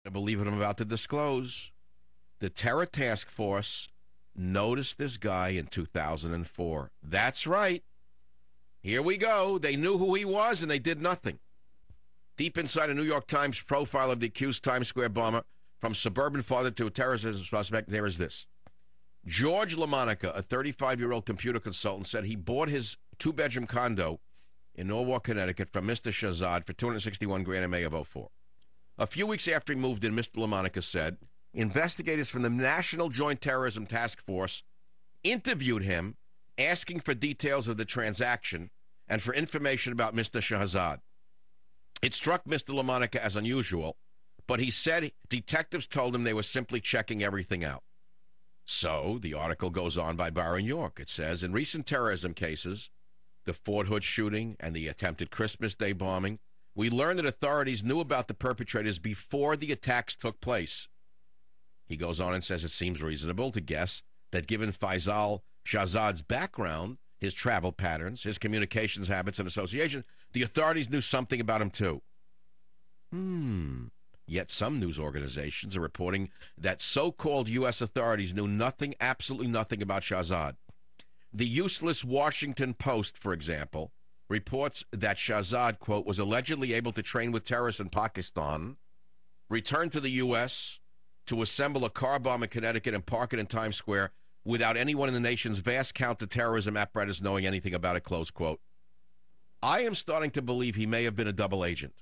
I believe what I'm about to disclose. The Terror Task Force noticed this guy in 2004. That's right. Here we go. They knew who he was, and they did nothing. Deep inside a New York Times profile of the accused Times Square bomber, from suburban father to a terrorism suspect, there is this. George LaMonica, a 35-year-old computer consultant, said he bought his two-bedroom condo in Norwalk, Connecticut from Mr. Shahzad for $261,000 in May of '04. A few weeks after he moved in, Mr. LaMonica said, investigators from the National Joint Terrorism Task Force interviewed him, asking for details of the transaction and for information about Mr. Shahzad. It struck Mr. LaMonica as unusual, but he said detectives told him they were simply checking everything out. So, the article goes on by Byron York. It says, in recent terrorism cases, the Fort Hood shooting and the attempted Christmas Day bombing, we learned that authorities knew about the perpetrators before the attacks took place. He goes on and says it seems reasonable to guess that given Faisal Shahzad's background, his travel patterns, his communications habits and associations, the authorities knew something about him too. Yet some news organizations are reporting that so-called U.S. authorities knew nothing, absolutely nothing about Shahzad. The useless Washington Post, for example, reports that Shahzad, quote, was allegedly able to train with terrorists in Pakistan, return to the U.S., to assemble a car bomb in Connecticut and park it in Times Square without anyone in the nation's vast counterterrorism apparatus knowing anything about it, close quote. I am starting to believe he may have been a double agent.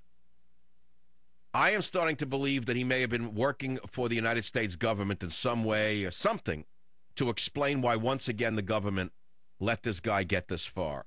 I am starting to believe that he may have been working for the United States government in some way or something to explain why once again the government let this guy get this far.